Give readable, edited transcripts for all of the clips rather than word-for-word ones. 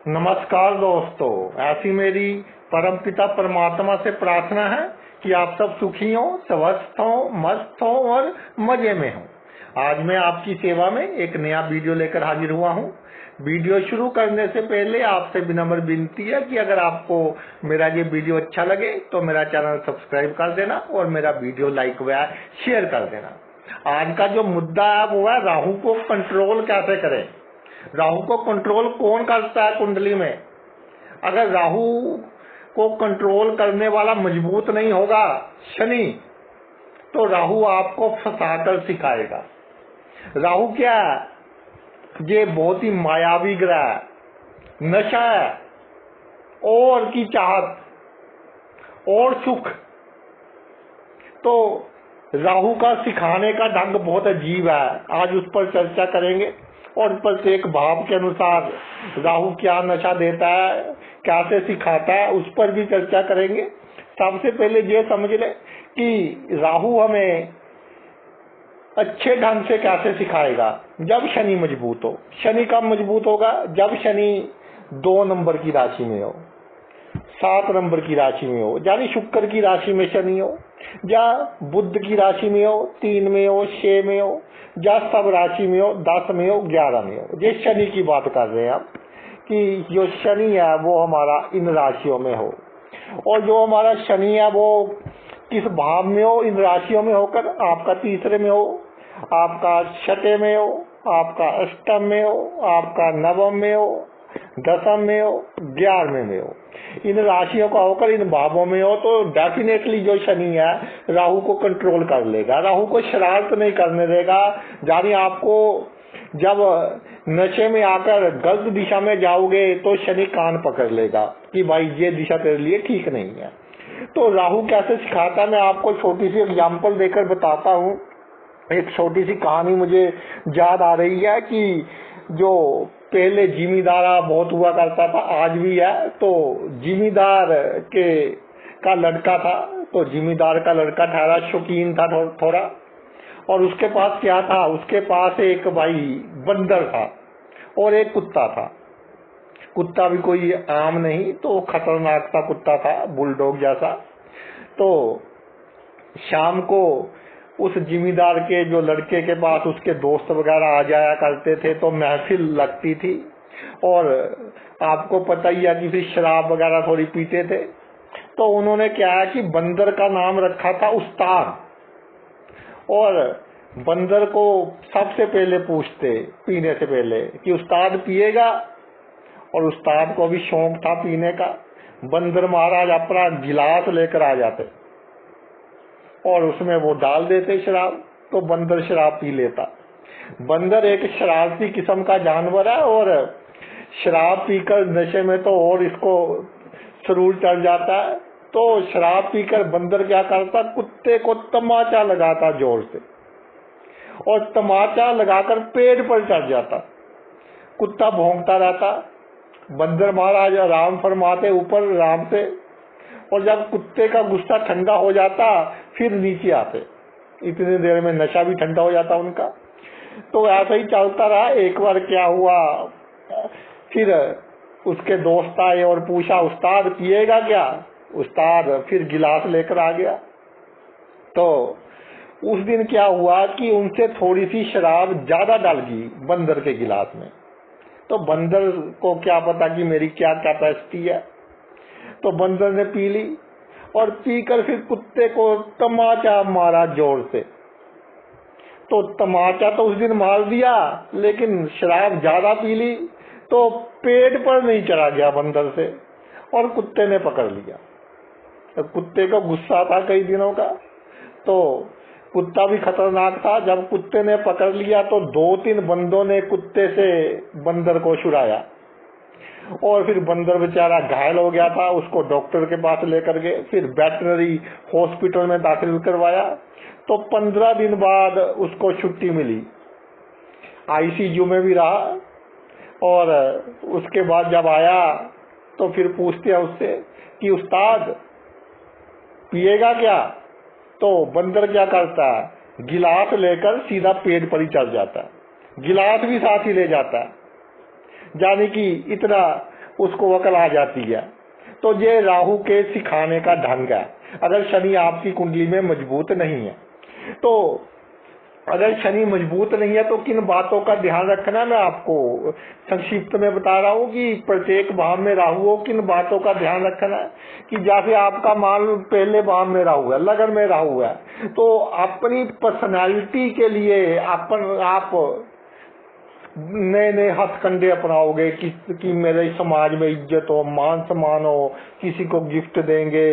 नमस्कार दोस्तों, ऐसी मेरी परमपिता परमात्मा से प्रार्थना है कि आप सब सुखी हो, स्वस्थ हो, मस्त हो और मजे में हो। आज मैं आपकी सेवा में एक नया वीडियो लेकर हाजिर हुआ हूँ। वीडियो शुरू करने से पहले आपसे विनम्र विनती है कि अगर आपको मेरा ये वीडियो अच्छा लगे तो मेरा चैनल सब्सक्राइब कर देना और मेरा वीडियो लाइक व शेयर कर देना। आज का जो मुद्दा है वो है राहु को कंट्रोल कैसे करें। राहु को कंट्रोल कौन करता है कुंडली में? अगर राहु को कंट्रोल करने वाला मजबूत नहीं होगा शनि, तो राहु आपको फंसाकर सिखाएगा। राहु क्या है? ये बहुत ही मायावी ग्रह है, नशा है, और की चाहत और सुख। तो राहु का सिखाने का ढंग बहुत अजीब है। आज उस पर चर्चा करेंगे और प्रत्येक भाव के अनुसार राहु क्या नशा देता है, कैसे सिखाता है, उस पर भी चर्चा करेंगे। सबसे पहले ये समझ ले कि राहु हमें अच्छे ढंग से कैसे सिखाएगा। जब शनि मजबूत हो। शनि कब मजबूत होगा? जब शनि 2 नंबर की राशि में हो, 7 नंबर की राशि में हो, यानी शुक्र की राशि में शनि हो, या बुध की राशि में हो, 3 में हो, 6 में हो, या सब राशि में हो, 10 में हो, 11 में हो। ये शनि की बात कर रहे हैं हम कि जो शनि है वो हमारा इन राशियों में हो, और जो हमारा शनि है वो किस भाव में हो, इन राशियों में होकर आपका 3रे में हो, आपका 6 में हो, आपका 8 में हो, आपका 9 में हो, 10 में हो, 11 में हो, इन राशियों का होकर इन भावों में हो, तो डेफिनेटली जो शनि है राहु को कंट्रोल कर लेगा। राहु को शरारत नहीं करने देगा। यानी आपको जब नशे में आकर गलत दिशा में जाओगे तो शनि कान पकड़ लेगा कि भाई ये दिशा तेरे लिए ठीक नहीं है। तो राहु कैसे सिखाता है, मैं आपको छोटी सी एग्जाम्पल देकर बताता हूँ। एक छोटी सी कहानी मुझे याद आ रही है कि जो पहले जिमीदार बहुत हुआ करता था, आज भी है। तो जिमीदार का लड़का था। तो जिमीदार का लड़का ठहरा शौकीन था थोड़ा, और उसके पास क्या था? उसके पास एक भाई बंदर था और एक कुत्ता था। कुत्ता भी कोई आम नहीं, तो खतरनाक सा कुत्ता था, बुलडॉग जैसा। तो शाम को उस जिमीदार के जो लड़के के पास उसके दोस्त वगैरह आ जाया करते थे, तो महफिल लगती थी। और आपको पता ही है कि फिर शराब वगैरह थोड़ी पीते थे। तो उन्होंने क्या है कि बंदर का नाम रखा था उस्ताद, और बंदर को सबसे पहले पूछते पीने से पहले कि उस्ताद पिएगा, और उस्ताद को भी शौक था पीने का। बंदर महाराज अपना गिलास लेकर आ जाते और उसमें वो डाल देते शराब, तो बंदर शराब पी लेता। बंदर एक शरारती किस्म का जानवर है, और शराब पीकर नशे में तो और इसको सुरूर चढ़ जाता है। तो शराब पीकर बंदर क्या करता? कुत्ते को तमाचा लगाता जोर से, और तमाचा लगाकर पेड़ पर चढ़ जाता। कुत्ता भौंकता रहता, बंदर महाराज आराम फरमाते ऊपर आराम से, और जब कुत्ते का गुस्सा ठंडा हो जाता फिर नीचे आते। इतनी देर में नशा भी ठंडा हो जाता उनका। तो ऐसा ही चलता रहा। एक बार क्या हुआ, फिर उसके दोस्त आए और पूछा उस्ताद पिएगा क्या? उस्ताद फिर गिलास लेकर आ गया। तो उस दिन क्या हुआ कि उनसे थोड़ी सी शराब ज्यादा डाल गई बंदर के गिलास में। तो बंदर को क्या पता कि मेरी क्या कैपेसिटी है। तो बंदर ने पी ली, और पीकर फिर कुत्ते को तमाचा मारा जोर से। तो तमाचा तो उस दिन मार दिया, लेकिन शराब ज्यादा पी ली तो पेट पर नहीं चढ़ा गया बंदर से, और कुत्ते ने पकड़ लिया। तो कुत्ते को गुस्सा था कई दिनों का, तो कुत्ता भी खतरनाक था। जब कुत्ते ने पकड़ लिया तो 2-3 बंदों ने कुत्ते से बंदर को छुड़ाया, और फिर बंदर बेचारा घायल हो गया था। उसको डॉक्टर के पास लेकर गए, फिर वेटरनरी हॉस्पिटल में दाखिल करवाया। तो 15 दिन बाद उसको छुट्टी मिली, आईसीयू में भी रहा। और उसके बाद जब आया तो फिर पूछते हैं उससे कि उस्ताद पिएगा क्या? तो बंदर क्या करता है? गिलास लेकर सीधा पेट पर ही चढ़ जाता है, गिलास भी साथ ही ले जाता है। यानी कि इतना उसको अकल आ जाती है। तो ये राहु के सिखाने का ढंग है। अगर शनि आपकी कुंडली में मजबूत नहीं है, तो अगर शनि मजबूत नहीं है तो किन बातों का ध्यान रखना, मैं आपको संक्षिप्त में बता रहा हूँ कि प्रत्येक भाव में राहु हो, किन बातों का ध्यान रखना है। कि जैसे आपका मान लो पहले भाव में राहु है, लगन में राहु है, तो अपनी पर्सनालिटी के लिए आप नए नए हथकंडे अपनाओगे कि मेरे समाज में इज्जत हो, मान सम्मान हो, किसी को गिफ्ट देंगे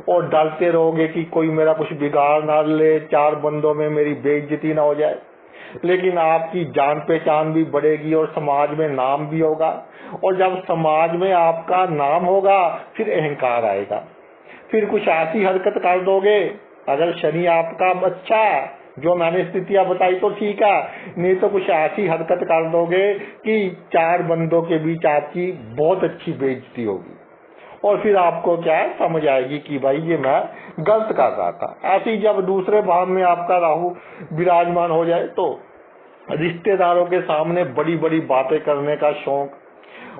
और डरते रहोगे कि कोई मेरा कुछ बिगाड़ ना ले, चार बंदों में मेरी बेइज्जती ना हो जाए। लेकिन आपकी जान पहचान भी बढ़ेगी और समाज में नाम भी होगा, और जब समाज में आपका नाम होगा फिर अहंकार आएगा, फिर कुछ ऐसी हरकत कर दोगे। अगर शनि आपका अच्छा है, जो मैंने स्थितियां बताई तो ठीक है, नहीं तो कुछ ऐसी हरकत कर दोगे कि चार बंदों के बीच आपकी बहुत अच्छी बेइज्जती होगी, और फिर आपको क्या है समझ आएगी कि भाई ये मैं गलत कर रहा था। ऐसे ही जब दूसरे भाव में आपका राहु विराजमान हो जाए तो रिश्तेदारों के सामने बड़ी बड़ी बातें करने का शौक,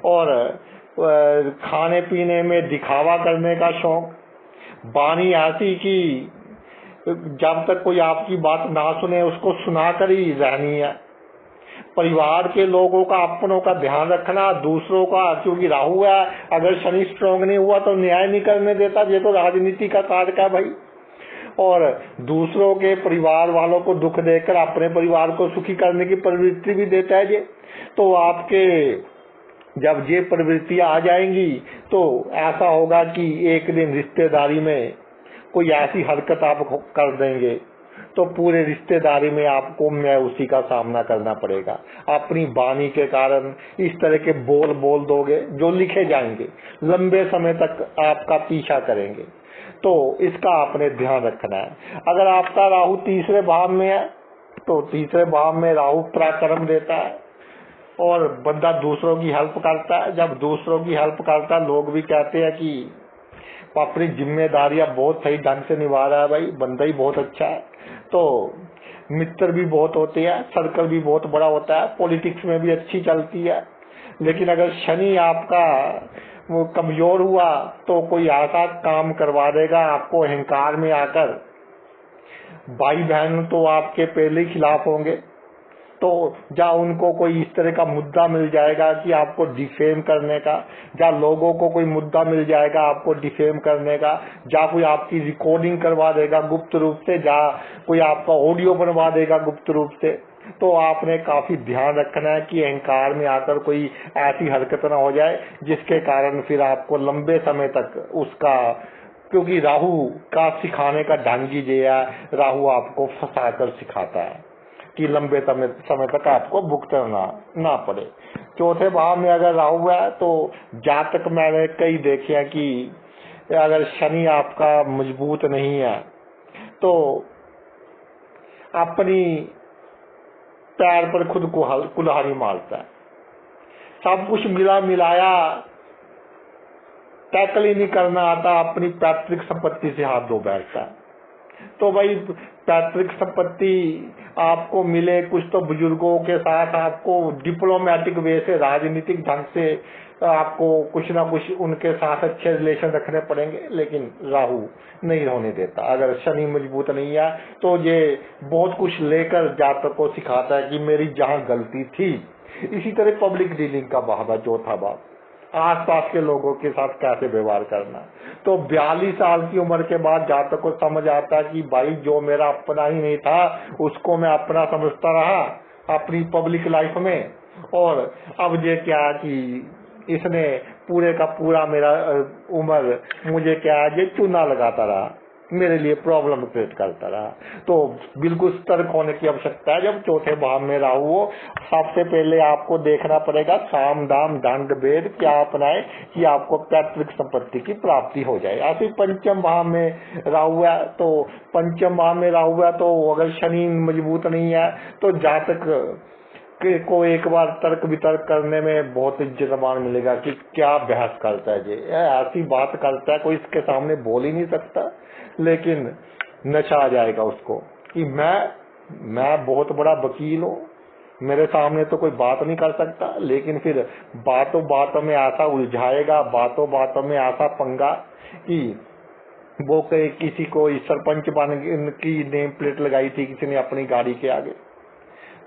और खाने पीने में दिखावा करने का शौक, वाणी ऐसी कि जब तक कोई आपकी बात ना सुने उसको सुनाकर ही रहनी है। परिवार के लोगों का, अपनों का ध्यान रखना, दूसरों का, क्योंकि राहु है, अगर शनि स्ट्रॉन्ग नहीं हुआ तो न्याय नहीं करने देता, ये तो राजनीति का कारक है भाई। और दूसरों के परिवार वालों को दुख देकर अपने परिवार को सुखी करने की प्रवृत्ति भी देता है ये। तो आपके जब ये प्रवृत्तियां आ जाएंगी तो ऐसा होगा कि एक दिन रिश्तेदारी में कोई ऐसी हरकत आप कर देंगे तो पूरे रिश्तेदारी में आपको मैं उसी का सामना करना पड़ेगा। अपनी वाणी के कारण इस तरह के बोल दोगे जो लिखे जाएंगे, लंबे समय तक आपका पीछा करेंगे। तो इसका आपने ध्यान रखना है। अगर आपका राहु तीसरे भाव में है तो तीसरे भाव में राहु पराक्रम देता है और बंदा दूसरों की हेल्प करता है। जब दूसरों की हेल्प करता है, लोग भी कहते हैं कि अपनी जिम्मेदारियां बहुत सही ढंग से निभा रहा है भाई, बंदा ही बहुत अच्छा है। तो मित्र भी बहुत होते हैं, सर्कल भी बहुत बड़ा होता है, पॉलिटिक्स में भी अच्छी चलती है। लेकिन अगर शनि आपका वो कमजोर हुआ तो कोई ऐसा काम करवा देगा आपको अहंकार में आकर। भाई बहन तो आपके पहले ही खिलाफ होंगे, तो जा उनको कोई इस तरह का मुद्दा मिल जाएगा कि आपको डिफेम करने का, जा लोगों को कोई मुद्दा मिल जाएगा आपको डिफेम करने का, जा कोई आपकी रिकॉर्डिंग करवा देगा गुप्त रूप से, जा कोई आपका ऑडियो बनवा देगा गुप्त रूप से। तो आपने काफी ध्यान रखना है कि अहंकार में आकर कोई ऐसी हरकत ना हो जाए जिसके कारण फिर आपको लंबे समय तक उसका, क्योंकि राहु का सिखाने का ढंग ही ये है, राहु आपको फंसाकर सिखाता है कि लंबे समय तक आपको भुगतना ना पड़े। चौथे भाव में अगर राहु है तो जातक मैंने कई देखे हैं कि अगर शनि आपका मजबूत नहीं है तो अपनी पैर पर खुद को कुल्हाड़ी मारता है। सब कुछ मिला मिलाया टैकल ही नहीं करना आता, अपनी पैतृक संपत्ति से हाथ धो बैठता है। तो भाई पैतृक संपत्ति आपको मिले कुछ तो बुजुर्गों के साथ आपको डिप्लोमेटिक वे से, राजनीतिक ढंग से आपको कुछ ना कुछ उनके साथ अच्छे रिलेशन रखने पड़ेंगे, लेकिन राहु नहीं होने देता। अगर शनि मजबूत नहीं है तो ये बहुत कुछ लेकर जातक को सिखाता है कि मेरी जहाँ गलती थी। इसी तरह पब्लिक डीलिंग का भाव है, चौथा भाव, आसपास के लोगों के साथ कैसे व्यवहार करना। तो 42 साल की उम्र के बाद जातक को समझ आता है कि भाई जो मेरा अपना ही नहीं था उसको मैं अपना समझता रहा अपनी पब्लिक लाइफ में, और अब ये क्या कि इसने पूरे का पूरा मेरा उम्र मुझे क्या ये चूना लगाता रहा, मेरे लिए प्रॉब्लम क्रिएट करता रहा। तो बिल्कुल सतर्क होने की आवश्यकता है। जब चौथे भाव में राहु हो, सबसे पहले आपको देखना पड़ेगा साम दाम दंड भेद क्या अपनाए कि आपको पैतृक संपत्ति की प्राप्ति हो जाए। ऐसे पंचम भाव में राहु है तो पंचम भाव में राहु है तो अगर शनि मजबूत नहीं है तो जातक को एक बार तर्क वितर्क करने में बहुत इज्जतमान मिलेगा कि क्या बहस करता है, ये ऐसी बात करता है, कोई इसके सामने बोल ही नहीं सकता। लेकिन नशा आ जाएगा उसको कि मैं बहुत बड़ा वकील हूँ, मेरे सामने तो कोई बात नहीं कर सकता, लेकिन फिर बातों बातों में ऐसा उलझाएगा, बातों बातों में ऐसा पंगा कि वो किसी को सरपंच बन की नेम प्लेट लगाई थी किसी ने अपनी गाड़ी के आगे,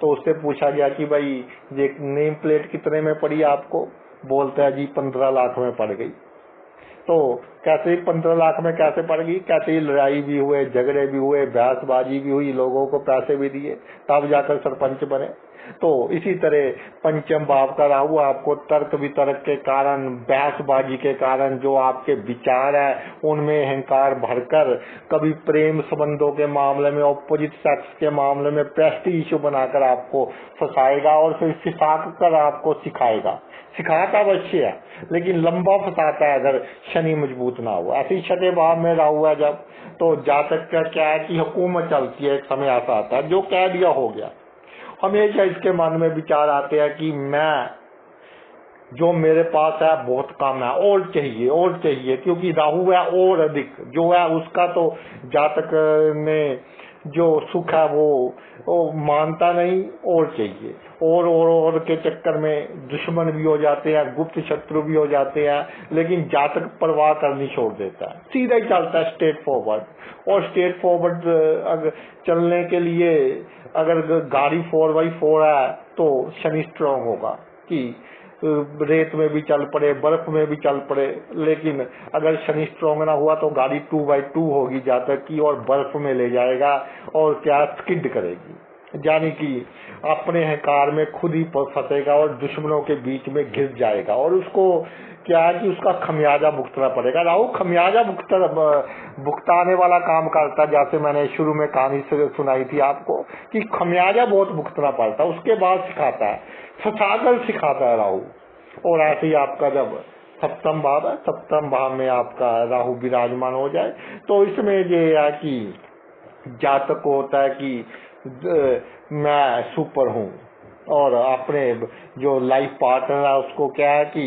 तो उससे पूछा गया कि भाई ये नेम प्लेट कितने में पड़ी आपको? बोलता है जी 15 लाख में पड़ गई। तो कैसे 15 लाख में कैसे पड़ गई? कहते ही लड़ाई भी हुए, झगड़े भी हुए, बहसबाजी भी हुई, लोगों को पैसे भी दिए, तब जाकर सरपंच बने। तो इसी तरह पंचम भाव का राहु आपको तर्क वितर्क के कारण, बहसबाजी के कारण, जो आपके विचार है उनमें अहंकार भरकर कभी प्रेम संबंधों के मामले में, ऑपोजिट सेक्स के मामले में प्रेस्टीज इशू बनाकर आपको फंसाएगा और फिर सिखा कर आपको सिखाएगा। सिखाता अवश्य है लेकिन लंबा फंसाता है अगर शनि मजबूत ना हो। ऐसे छठे भाव में राहु है जब, तो जातक का क्या है कि हुकूमत चलती है, एक समय ऐसा आता है जो कह दिया हो गया। हमेशा इसके मन में विचार आते हैं कि मैं, जो मेरे पास है बहुत कम है, और चाहिए, क्योंकि राहु है और अधिक जो है उसका तो जातक में जो सुख है वो मानता नहीं, और चाहिए, और के चक्कर में दुश्मन भी हो जाते हैं, गुप्त शत्रु भी हो जाते हैं, लेकिन जातक परवाह करनी छोड़ देता है, सीधा ही चलता है स्ट्रेट फॉरवर्ड। और स्ट्रेट फॉरवर्ड अगर चलने के लिए अगर गाड़ी 4x4 है तो शनि स्ट्रांग होगा कि रेत में भी चल पड़े, बर्फ में भी चल पड़े, लेकिन अगर शनि स्ट्रांग ना हुआ तो गाड़ी 2x2 होगी जातक की और बर्फ में ले जाएगा और क्या स्किड करेगी, यानी कि अपने अहंकार में खुद ही फंसेगा और दुश्मनों के बीच में घिस जाएगा और उसको क्या है कि उसका खमियाजा भुगतना पड़ेगा। राहु खमियाजा भुगताने वाला काम करता है, जैसे मैंने शुरू में कहानी सुनाई थी आपको कि खमियाजा बहुत भुगतना पड़ता है, उसके बाद सिखाता है, फंसाकर सिखाता है राहु। और ऐसे ही आपका जब सप्तम भाव है, सप्तम भाव में आपका राहु विराजमान हो जाए तो इसमें ये है कि जातक को होता है कि मैं सुपर हूँ और अपने जो लाइफ पार्टनर है उसको क्या है कि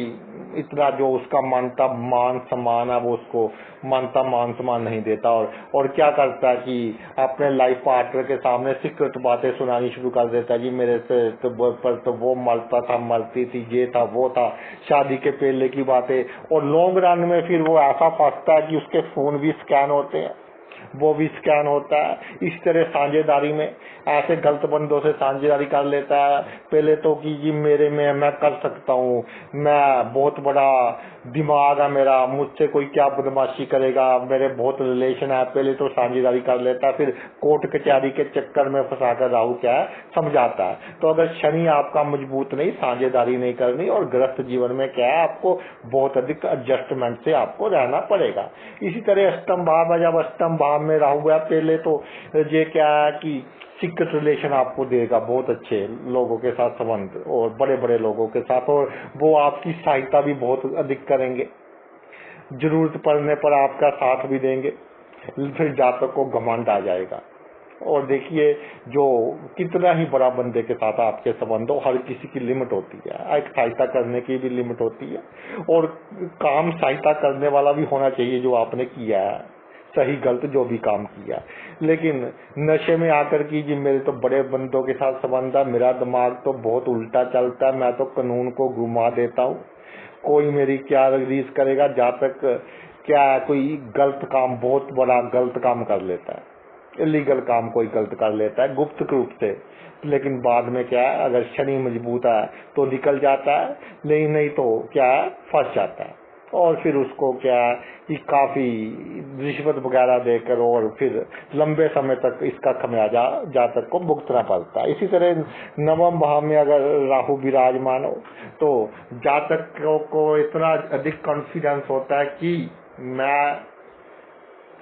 इतना जो उसका मानता मान सम्मान है वो उसको मानता मान सम्मान नहीं देता और क्या करता है कि अपने लाइफ पार्टनर के सामने सीक्रेट बातें सुनानी शुरू कर देता है। जी मेरे से तो वो मरता था, मरती थी, ये था वो था, शादी के पहले की बातें। और लॉन्ग रन में फिर वो ऐसा फंसता है कि उसके फोन भी स्कैन होते हैं, वो भी स्कैन होता है। इस तरह साझेदारी में ऐसे गलत बंदों से साझेदारी कर लेता है। पहले तो कि जी मेरे में मैं कर सकता हूँ, मैं बहुत बड़ा दिमाग है मेरा, मुझसे कोई क्या बदमाशी करेगा, मेरे बहुत रिलेशन है, पहले तो साझेदारी कर लेता है, फिर कोर्ट कचहरी के चक्कर में फंसाकर राहु क्या है समझाता है। तो अगर शनि आपका मजबूत नहीं, साझेदारी नहीं करनी और गृहस्थ जीवन में क्या है आपको बहुत अधिक एडजस्टमेंट से आपको रहना पड़ेगा। इसी तरह अष्टम भाव है, जब अष्टम भाव में राहु है पहले तो ये क्या है कि सीक्रेट रिलेशन आपको देगा, बहुत अच्छे लोगों के साथ संबंध और बड़े बड़े लोगों के साथ, और वो आपकी सहायता भी बहुत अधिक करेंगे, जरूरत पड़ने पर आपका साथ भी देंगे। फिर जातक को घमंड आ जाएगा। और देखिए जो कितना ही बड़ा बंदे के साथ आपके संबंध हो, हर किसी की लिमिट होती है, एक सहायता करने की भी लिमिट होती है और काम सहायता करने वाला भी होना चाहिए जो आपने किया है, सही गलत जो भी काम किया। लेकिन नशे में आकर की जी मेरे तो बड़े बंदों के साथ संबंध है, मेरा दिमाग तो बहुत उल्टा चलता है, मैं तो कानून को घुमा देता हूँ, कोई मेरी क्या रीस करेगा। जातक क्या कोई गलत काम, बहुत बड़ा गलत काम कर लेता है, इलीगल काम कोई गलत कर लेता है गुप्त रूप से, लेकिन बाद में क्या है अगर शनि मजबूत है तो निकल जाता है, नहीं तो क्या है फंस जाता है और फिर उसको क्या है कि काफी रिश्वत वगैरह देकर और फिर लंबे समय तक इसका खमियाजा जातक को भुगतना पड़ता है। इसी तरह नवम भाव में अगर राहु विराजमान हो तो जातक को इतना अधिक कॉन्फिडेंस होता है कि मैं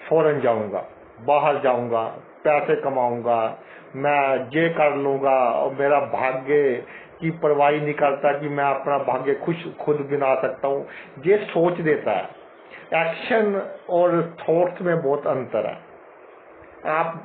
फॉरेन जाऊंगा, बाहर जाऊंगा, पैसे कमाऊंगा, मैं ये कर लूंगा और मेरा भाग्य की परवाह नहीं करता कि मैं अपना भाग्य खुद बना सकता हूँ, ये सोच देता है। एक्शन और थॉट्स में बहुत अंतर है। आप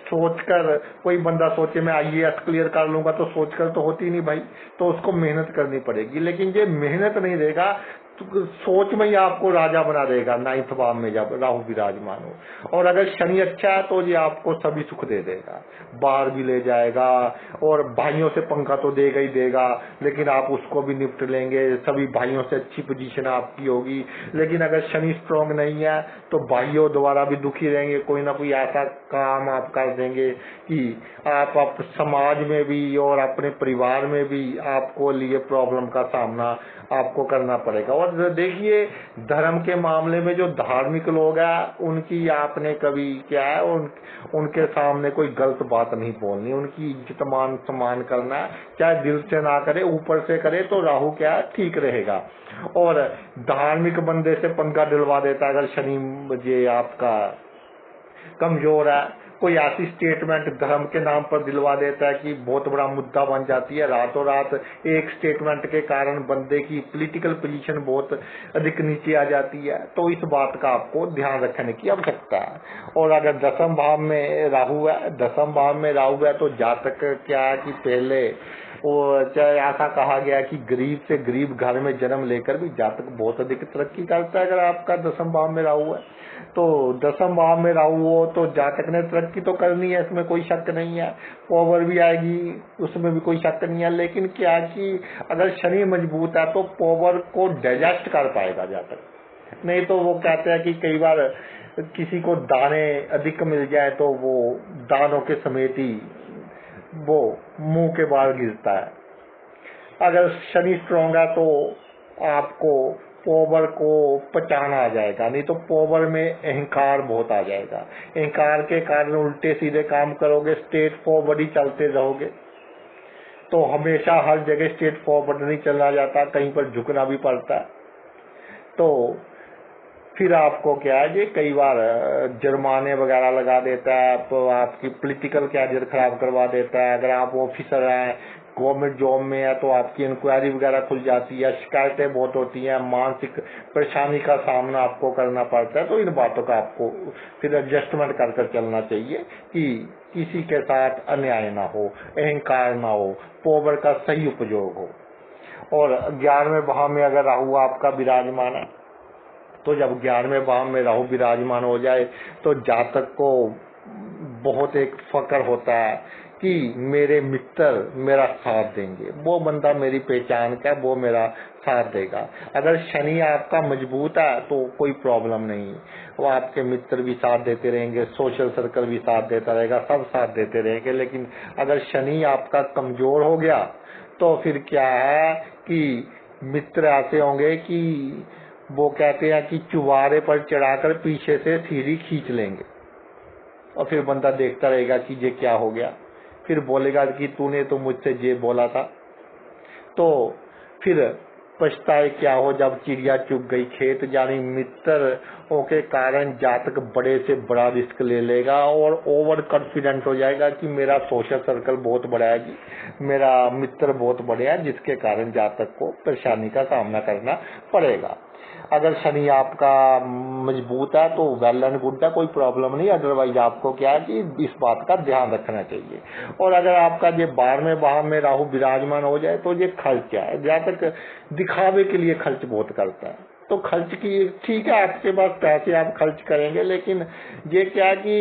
सोचकर कोई बंदा सोचे मैं IAS क्लियर कर लूंगा तो सोचकर तो होती नहीं भाई, तो उसको मेहनत करनी पड़ेगी, लेकिन ये मेहनत नहीं देगा, सोच में ही आपको राजा बना देगा 9th भाव में जब राहु विराजमान हो। और अगर शनि अच्छा है तो ये आपको सभी सुख दे देगा, बाहर भी ले जाएगा और भाइयों से पंखा तो देगा ही देगा, लेकिन आप उसको भी निपट लेंगे, सभी भाइयों से अच्छी पोजीशन आपकी होगी। लेकिन अगर शनि स्ट्रांग नहीं है तो भाइयों द्वारा भी दुखी रहेंगे, कोई ना कोई ऐसा काम आप कर देंगे कि आप समाज में भी और अपने परिवार में भी आपको लिए प्रॉब्लम का सामना आपको करना पड़ेगा। और देखिए धर्म के मामले में जो धार्मिक लोग हैं उनकी आपने कभी क्या है उनके सामने कोई गलत बात नहीं बोलनी, उनकी इज्जत मान सम्मान करना है, चाहे दिल से ना करे ऊपर से करे तो राहु क्या है ठीक रहेगा। और धार्मिक बंदे से पंगा दिलवा देता है अगर शनि ये आपका कमजोर है, कोई ऐसी स्टेटमेंट धर्म के नाम पर दिलवा देता है कि बहुत बड़ा मुद्दा बन जाती है। रातों रात एक स्टेटमेंट के कारण बंदे की पॉलिटिकल पोजीशन बहुत अधिक नीचे आ जाती है, तो इस बात का आपको ध्यान रखने की आवश्यकता है। और अगर 10वें भाव में राहु है, 10वें भाव में राहु है तो जातक क्या है कि पहले वो चाहे ऐसा कहा गया कि गरीब से गरीब घर में जन्म लेकर भी जातक बहुत अधिक तरक्की करता है। अगर आपका 10वें भाव में राहु है तो 10वें भाव में राहु हो तो जातक ने तरक्की तो करनी है, इसमें कोई शक नहीं है, पावर भी आएगी उसमें भी कोई शक नहीं है। लेकिन क्या कि अगर शनि मजबूत है तो पावर को डाइजेस्ट कर पाएगा जातक, नहीं तो वो कहते हैं कि कई बार किसी को दाने अधिक मिल जाए तो वो दानों के समेत ही वो मुंह के बाहर गिरता है। अगर शनि स्ट्रांग है तो आपको पावर को पहचाना आ जाएगा, नहीं तो पावर में अहंकार बहुत आ जाएगा, अहंकार के कारण उल्टे सीधे काम करोगे, स्ट्रेट फॉरवर्ड ही चलते रहोगे। तो हमेशा हर जगह स्ट्रेट फॉरवर्ड नहीं चलना जाता, कहीं पर झुकना भी पड़ता है। तो फिर आपको क्या है ये कई बार जुर्माने वगैरह लगा देता है, आपकी पॉलिटिकल कैरियर खराब करवा देता है। अगर आप ऑफिसर हैं, गवर्नमेंट जॉब में है तो आपकी इंक्वायरी वगैरह खुल जाती है, शिकायतें बहुत होती हैं, मानसिक परेशानी का सामना आपको करना पड़ता है। तो इन बातों का आपको फिर एडजस्टमेंट कर चलना चाहिए कि किसी के साथ अन्याय ना हो, अहंकार ना हो, पावर का सही उपयोग हो। और 11वें भाव में अगर राहु आपका विराजमान है तो जब 11वें भाव में राहु विराजमान हो जाए तो जातक को बहुत एक फक्र होता है कि मेरे मित्र मेरा साथ देंगे, वो बंदा मेरी पहचान का, वो मेरा साथ देगा। अगर शनि आपका मजबूत है तो कोई प्रॉब्लम नहीं, वो आपके मित्र भी साथ देते रहेंगे, सोशल सर्कल भी साथ देता रहेगा, सब साथ देते रहेंगे। लेकिन अगर शनि आपका कमजोर हो गया तो फिर क्या है कि मित्र ऐसे होंगे कि वो कहते हैं कि चुबारे पर चढ़ाकर पीछे से सीढ़ी खींच लेंगे और फिर बंदा देखता रहेगा कि ये क्या हो गया, फिर बोलेगा कि तूने तो मुझसे ये बोला था। तो फिर पछताए क्या हो जब चिड़िया चुग गई खेत, यानी मित्रों के कारण जातक बड़े से बड़ा रिस्क ले लेगा और ओवर कॉन्फिडेंट हो जाएगा कि मेरा सोशल सर्कल बहुत बड़ा है जी, मेरा मित्र बहुत बड़े हैं, जिसके कारण जातक को परेशानी का सामना करना पड़ेगा। अगर शनि आपका मजबूत है तो वेल एंड गुड है, कोई प्रॉब्लम नहीं। अदरवाइज आपको क्या है कि इस बात का ध्यान रखना चाहिए। और अगर आपका ये 12वें भाव में राहु विराजमान हो जाए तो ये खर्च है, जातक दिखावे के लिए खर्च बहुत करता है। तो खर्च की ठीक है, आपके पास पैसे आप खर्च करेंगे, लेकिन ये क्या कि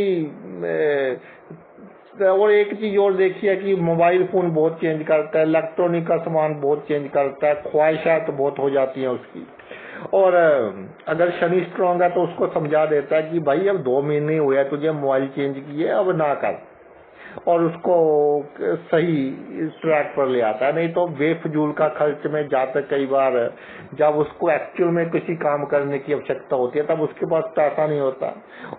और एक चीज और देखिए कि मोबाइल फोन बहुत चेंज करता है, इलेक्ट्रॉनिक का सामान बहुत चेंज करता है, ख्वाहिशात तो बहुत हो जाती है उसकी। और अगर शनि स्ट्रांग है तो उसको समझा देता है कि भाई अब 2 महीने हुए तुझे मोबाइल चेंज किए, अब ना कर, और उसको सही ट्रैक पर ले आता है। नहीं तो बेफजूल का खर्च में जातक कई बार जब उसको एक्चुअल में किसी काम करने की आवश्यकता होती है तब उसके पास पैसा नहीं होता।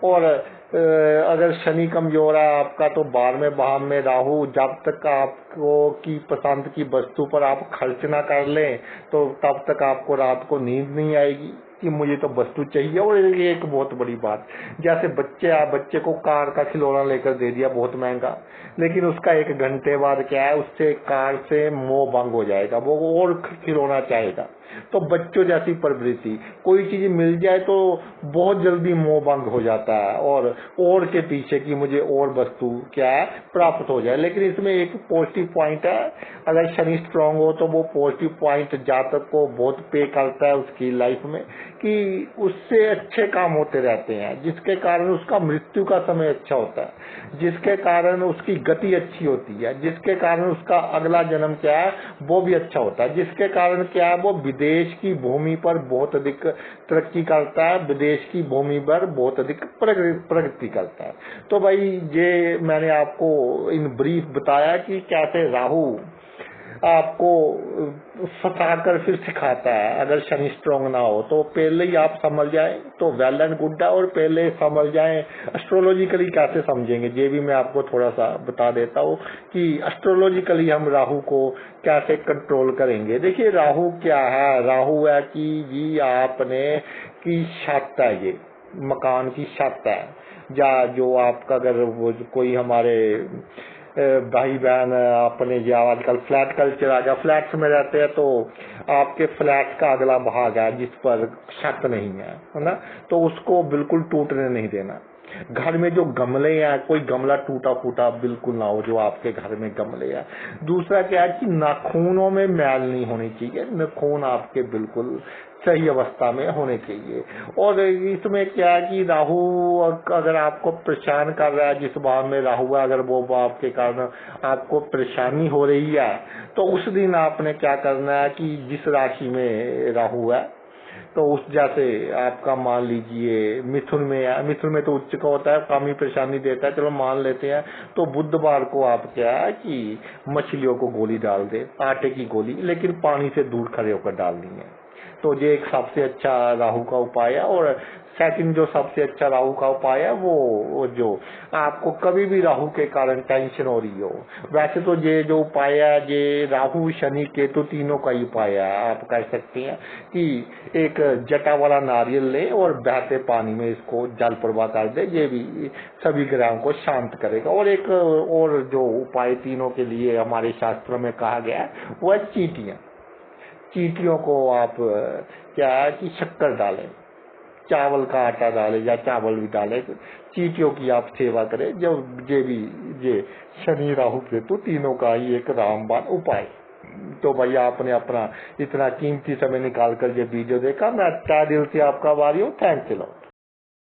और अगर शनि कमजोर है आपका तो 12वें भाव में राहु, जब तक आपको की पसंद की वस्तु पर आप खर्च ना कर लें तो तब तक आपको रात को नींद नहीं आएगी। कि मुझे तो वस्तु चाहिए। और ये एक बहुत बड़ी बात, जैसे बच्चे को कार का खिलौना लेकर दे दिया बहुत महंगा, लेकिन उसका 1 घंटे बाद क्या है, उससे कार से मोह भंग हो जाएगा, वो और खिलौना चाहेगा। तो बच्चों जैसी प्रवृत्ति, कोई चीज मिल जाए तो बहुत जल्दी मोह भंग हो जाता है और के पीछे कि मुझे और वस्तु क्या है प्राप्त हो जाए। लेकिन इसमें एक पॉजिटिव पॉइंट है, अगर शनि स्ट्रांग हो तो वो पॉजिटिव पॉइंट जातक को बहुत पे करता है उसकी लाइफ में, कि उससे अच्छे काम होते रहते हैं, जिसके कारण उसका मृत्यु का समय अच्छा होता है, जिसके कारण उसकी गति अच्छी होती है, जिसके कारण उसका अगला जन्म क्या है वो भी अच्छा होता है, जिसके कारण क्या है वो विदेश की भूमि पर बहुत अधिक तरक्की करता है, विदेश की भूमि पर बहुत अधिक प्रगति करता है। तो भाई ये मैंने आपको इन ब्रीफ बताया कि कैसे राहु आपको फंसाकर फिर सिखाता है। अगर शनि स्ट्रांग ना हो तो पहले ही आप समझ जाए तो वेल एंड गुड है, और पहले समझ जाए एस्ट्रोलॉजिकली कैसे समझेंगे ये भी मैं आपको थोड़ा सा बता देता हूँ कि एस्ट्रोलॉजिकली हम राहु को कैसे कंट्रोल करेंगे। देखिए राहु क्या है, राहु है कि जी आपने की छत है, ये मकान की छत है, या जो आपका अगर वो कोई हमारे भाई बहन अपने या आजकल फ्लैट कल्चर आ गया, फ्लैट्स में रहते हैं तो आपके फ्लैट का अगला भाग है जिस पर छत नहीं है ना, तो उसको बिल्कुल टूटने नहीं देना। घर में जो गमले हैं, कोई गमला टूटा फूटा बिल्कुल ना हो जो आपके घर में गमले हैं। दूसरा क्या है कि नाखूनों में मैल नहीं होनी चाहिए, नाखून आपके बिल्कुल सही अवस्था में होने चाहिए। और इसमें क्या है कि राहु अगर आपको परेशान कर रहा है, जिस भाव में राहु है अगर वो भाव के कारण आपको परेशानी हो रही है, तो उस दिन आपने क्या करना है कि जिस राशि में राहु है तो उस जैसे आपका मान लीजिए मिथुन में है, मिथुन में तो उच्च का होता है, कामी परेशानी देता है, चलो मान लेते हैं, तो बुधवार को आप क्या है कि मछलियों को गोली डाल दे, आटे की गोली, लेकिन पानी से दूर खड़े होकर डालनी है। तो ये एक सबसे अच्छा राहु का उपाय है। और सेकंड जो सबसे अच्छा राहु का उपाय है वो जो आपको कभी भी राहु के कारण टेंशन हो रही हो, वैसे तो ये जो उपाय है ये राहु शनि केतु तीनों का ही उपाय है। आप कह सकते हैं कि एक जटा वाला नारियल ले और बहते पानी में इसको जल प्रवाह कर दे, ये भी सभी ग्रहों को शांत करेगा। और एक और जो उपाय तीनों के लिए हमारे शास्त्रों में कहा गया है वो है चींटियां। चींटियों को आप क्या है कि शक्कर डालें, चावल का आटा डालें या चावल भी डालें, चींटियों की आप सेवा करें। जो ये शनि राहु केतु तीनों का ही एक रामबाण उपाय। तो भैया आपने अपना इतना कीमती समय निकाल कर ये वीडियो देखा, मैं तहे दिल से आपका आभारी हूँ। Thank you.